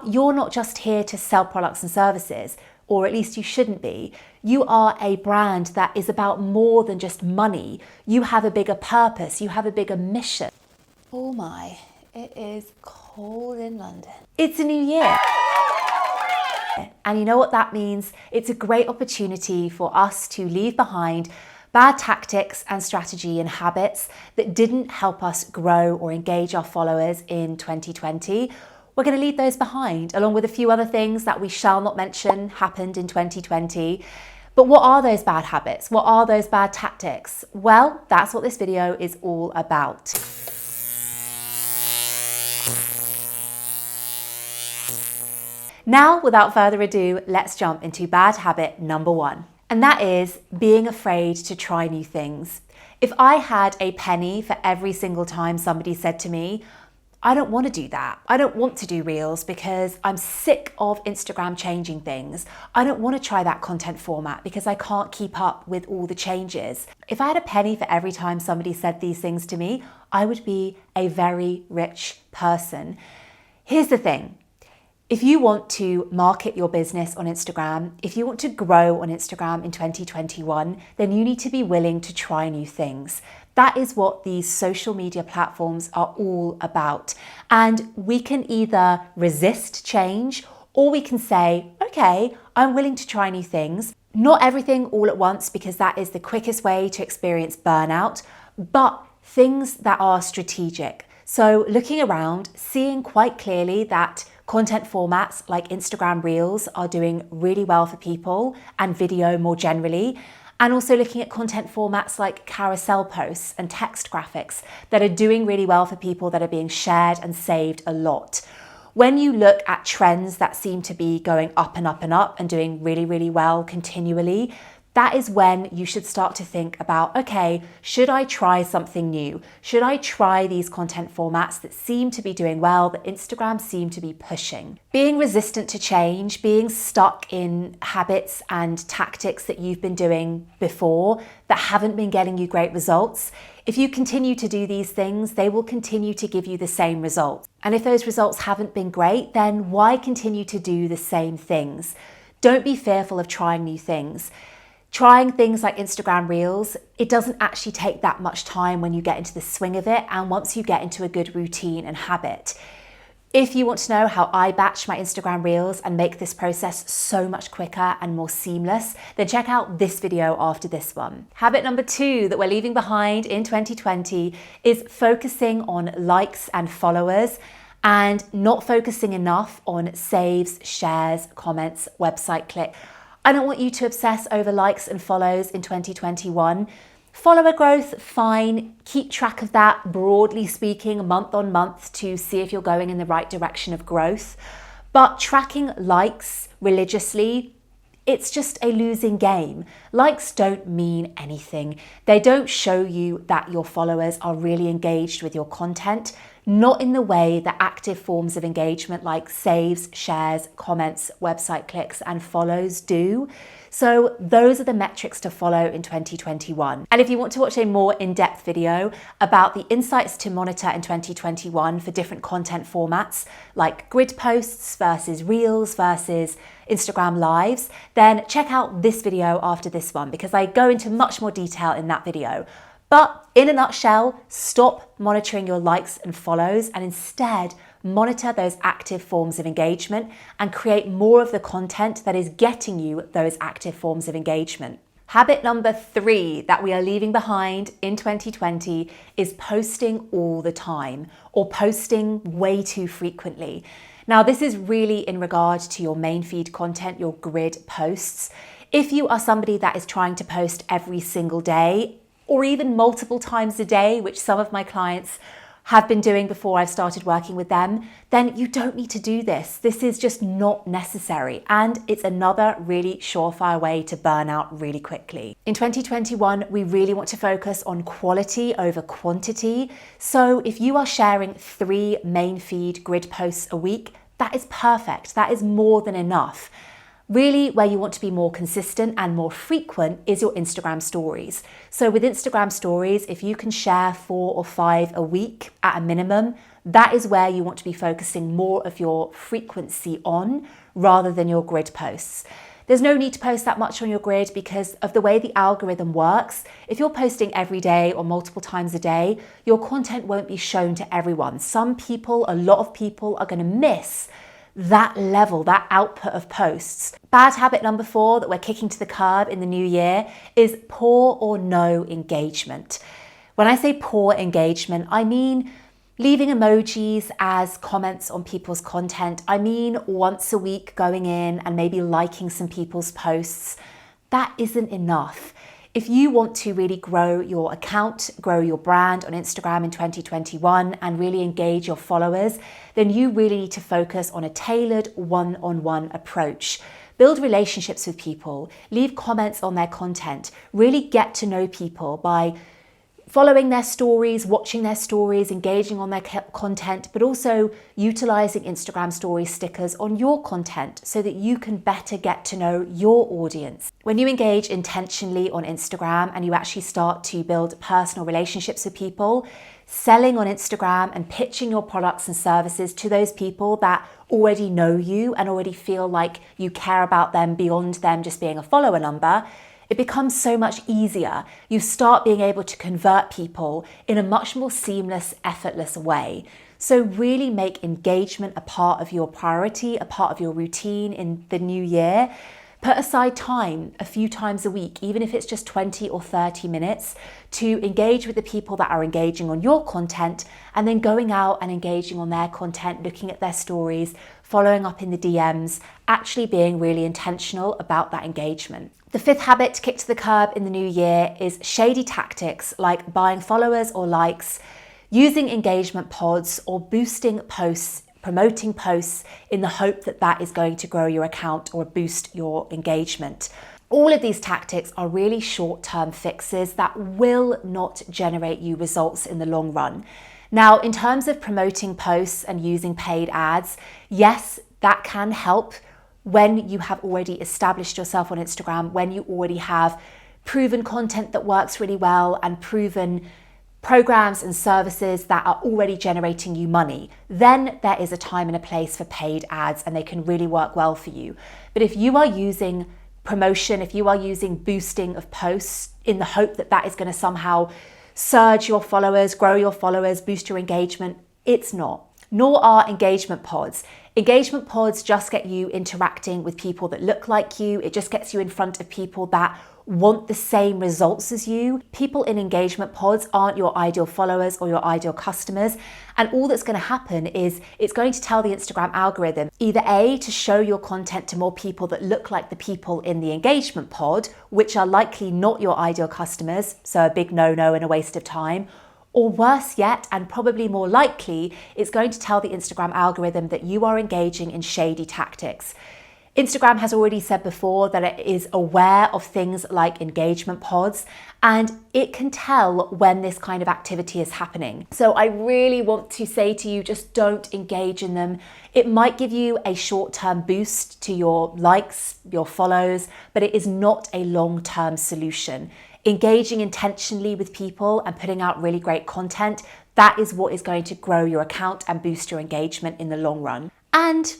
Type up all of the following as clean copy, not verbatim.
You're not just here to sell products and services, or at least you shouldn't be. You are a brand that is about more than just money. You have a bigger purpose, you have a bigger mission. Oh my, it is cold in London. It's a new year. And you know what that means? It's a great opportunity for us to leave behind bad tactics and strategy and habits that didn't help us grow or engage our followers in 2020. We're going to leave those behind, along with a few other things that we shall not mention happened in 2020. But what are those bad habits? What are those bad tactics? Well, that's what this video is all about. Now, without further ado, let's jump into bad habit number 1. And that is being afraid to try new things. If I had a penny for every single time somebody said to me, I don't want to do that. I don't want to do Reels because I'm sick of Instagram changing things. I don't want to try that content format because I can't keep up with all the changes. If I had a penny for every time somebody said these things to me, I would be a very rich person. Here's the thing. If you want to market your business on Instagram, if you want to grow on Instagram in 2021, then you need to be willing to try new things. That is what these social media platforms are all about. And we can either resist change or we can say, okay, I'm willing to try new things. Not everything all at once because that is the quickest way to experience burnout, but things that are strategic. So looking around, seeing quite clearly that content formats like Instagram Reels are doing really well for people and video more generally. And also looking at content formats like carousel posts and text graphics that are doing really well for people, that are being shared and saved a lot. When you look at trends that seem to be going up and up and up and doing really, really well continually, that is when you should start to think about, okay, should I try something new? Should I try these content formats that seem to be doing well, that Instagram seem to be pushing? Being resistant to change, being stuck in habits and tactics that you've been doing before that haven't been getting you great results, if you continue to do these things, they will continue to give you the same results. And if those results haven't been great, then why continue to do the same things? Don't be fearful of trying new things. Trying things like Instagram Reels, it doesn't actually take that much time when you get into the swing of it and once you get into a good routine and habit. If you want to know how I batch my Instagram Reels and make this process so much quicker and more seamless, then check out this video after this one. Habit number 2 that we're leaving behind in 2020 is focusing on likes and followers and not focusing enough on saves, shares, comments, website click. I don't want you to obsess over likes and follows in 2021. Follower growth, fine. Keep track of that, broadly speaking, month on month to see if you're going in the right direction of growth. But tracking likes religiously, it's just a losing game. Likes don't mean anything. They don't show you that your followers are really engaged with your content, not in the way that active forms of engagement like saves, shares, comments, website clicks, and follows do. So those are the metrics to follow in 2021. And if you want to watch a more in-depth video about the insights to monitor in 2021 for different content formats like grid posts versus Reels versus Instagram Lives, then check out this video after this one because I go into much more detail in that video. But in a nutshell, stop monitoring your likes and follows and instead monitor those active forms of engagement and create more of the content that is getting you those active forms of engagement. Habit number 3 that we are leaving behind in 2020 is posting all the time or posting way too frequently. Now, this is really in regard to your main feed content, your grid posts. If you are somebody that is trying to post every single day, or even multiple times a day, which some of my clients have been doing before I've started working with them, then you don't need to do this. This is just not necessary. And it's another really surefire way to burn out really quickly. In 2021, we really want to focus on quality over quantity. So if you are sharing 3 main feed grid posts a week, that is perfect. That is more than enough. Really, where you want to be more consistent and more frequent is your Instagram stories. So with Instagram stories, if you can share 4 or 5 a week at a minimum, that is where you want to be focusing more of your frequency on rather than your grid posts. There's no need to post that much on your grid because of the way the algorithm works. If you're posting every day or multiple times a day, your content won't be shown to everyone. Some people, a lot of people, are going to miss that level, that output of posts. Bad habit number 4 that we're kicking to the curb in the new year is poor or no engagement. When I say poor engagement, I mean leaving emojis as comments on people's content. I mean once a week going in and maybe liking some people's posts. That isn't enough. If you want to really grow your account, grow your brand on Instagram in 2021 and really engage your followers, then you really need to focus on a tailored one-on-one approach. Build relationships with people, leave comments on their content, really get to know people by following their stories, watching their stories, engaging on their content, but also utilizing Instagram story stickers on your content so that you can better get to know your audience. When you engage intentionally on Instagram and you actually start to build personal relationships with people, selling on Instagram and pitching your products and services to those people that already know you and already feel like you care about them beyond them just being a follower number, it becomes so much easier. You start being able to convert people in a much more seamless, effortless way. So really make engagement a part of your priority, a part of your routine in the new year. Put aside time a few times a week, even if it's just 20 or 30 minutes, to engage with the people that are engaging on your content and then going out and engaging on their content, looking at their stories, following up in the DMs, actually being really intentional about that engagement. The 5th habit to kick to the curb in the new year is shady tactics like buying followers or likes, using engagement pods, or boosting posts, promoting posts in the hope that that is going to grow your account or boost your engagement. All of these tactics are really short-term fixes that will not generate you results in the long run. Now, in terms of promoting posts and using paid ads, yes, that can help when you have already established yourself on Instagram, when you already have proven content that works really well and proven programs and services that are already generating you money, then there is a time and a place for paid ads and they can really work well for you. But if you are using promotion, if you are using boosting of posts in the hope that that is going to somehow surge your followers, grow your followers, boost your engagement, it's not. Nor are engagement pods. Engagement pods just get you interacting with people that look like you. It just gets you in front of people that want the same results as you. People in engagement pods aren't your ideal followers or your ideal customers. And all that's going to happen is it's going to tell the Instagram algorithm either A, to show your content to more people that look like the people in the engagement pod, which are likely not your ideal customers, so a big no-no and a waste of time, or worse yet, and probably more likely, it's going to tell the Instagram algorithm that you are engaging in shady tactics. Instagram has already said before that it is aware of things like engagement pods and it can tell when this kind of activity is happening. So I really want to say to you, just don't engage in them. It might give you a short-term boost to your likes, your follows, but it is not a long-term solution. Engaging intentionally with people and putting out really great content, that is what is going to grow your account and boost your engagement in the long run. And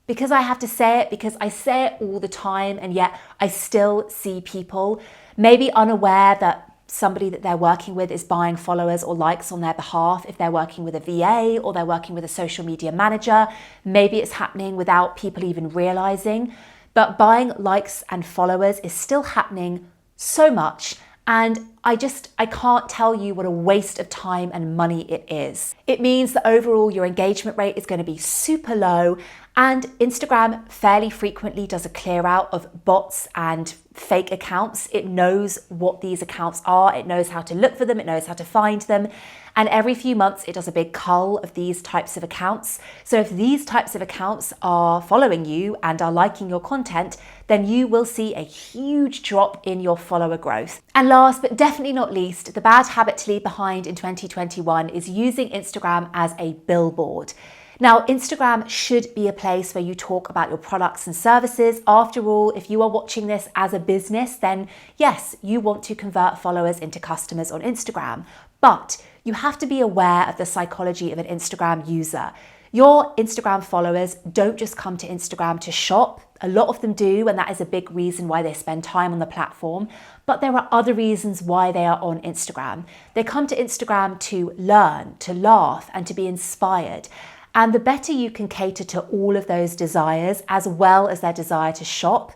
because I have to say it, because I say it all the time, and yet I still see people maybe unaware that somebody that they're working with is buying followers or likes on their behalf. If they're working with a VA or they're working with a social media manager, maybe it's happening without people even realizing. But buying likes and followers is still happening so much. And I can't tell you what a waste of time and money it is. It means that overall your engagement rate is going to be super low, and Instagram fairly frequently does a clear out of bots and fake accounts. It knows what these accounts are, it knows how to look for them, it knows how to find them. And every few months it does a big cull of these types of accounts. So if these types of accounts are following you and are liking your content, then you will see a huge drop in your follower growth. And last but definitely not least, the bad habit to leave behind in 2021 is using Instagram as a billboard. Now, Instagram should be a place where you talk about your products and services. After all, if you are watching this as a business, then yes, you want to convert followers into customers on Instagram. But you have to be aware of the psychology of an Instagram user. Your Instagram followers don't just come to Instagram to shop. A lot of them do, and that is a big reason why they spend time on the platform. But there are other reasons why they are on Instagram. They come to Instagram to learn, to laugh, and to be inspired. And the better you can cater to all of those desires, as well as their desire to shop,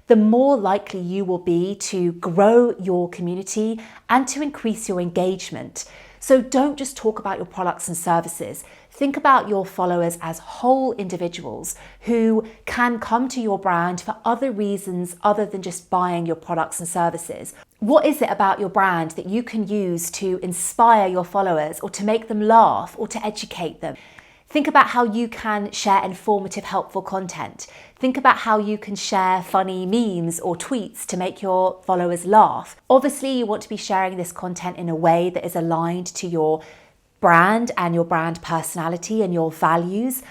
the more likely you will be to grow your community and to increase your engagement. So don't just talk about your products and services. Think about your followers as whole individuals who can come to your brand for other reasons other than just buying your products and services. What is it about your brand that you can use to inspire your followers or to make them laugh or to educate them? Think about how you can share informative, helpful content. Think about how you can share funny memes or tweets to make your followers laugh. Obviously, you want to be sharing this content in a way that is aligned to your brand and your brand personality and your values.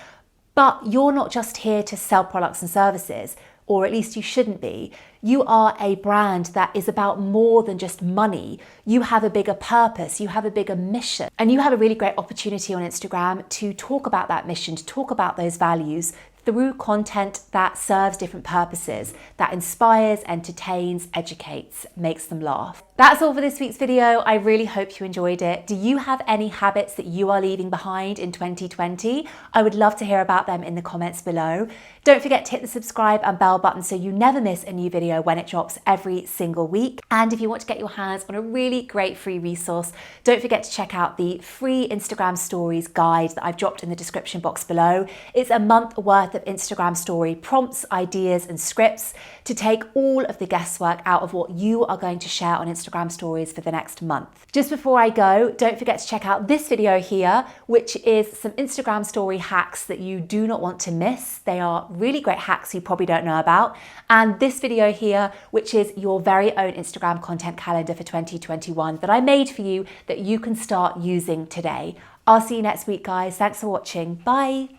But you're not just here to sell products and services, or at least you shouldn't be. You are a brand that is about more than just money. You have a bigger purpose, you have a bigger mission, and you have a really great opportunity on Instagram to talk about that mission, to talk about those values through content that serves different purposes, that inspires, entertains, educates, makes them laugh. That's all for this week's video. I really hope you enjoyed it. Do you have any habits that you are leaving behind in 2020? I would love to hear about them in the comments below. Don't forget to hit the subscribe and bell button so you never miss a new video when it drops every single week. And if you want to get your hands on a really great free resource, don't forget to check out the free Instagram stories guide that I've dropped in the description box below. It's a month worth of Instagram story prompts, ideas, and scripts to take all of the guesswork out of what you are going to share on Instagram stories for the next month. Just before I go, don't forget to check out this video here, which is some Instagram story hacks that you do not want to miss. They are really great hacks you probably don't know about. And this video here, which is your very own Instagram content calendar for 2021 that I made for you that you can start using today. I'll see you next week, guys. Thanks for watching. Bye.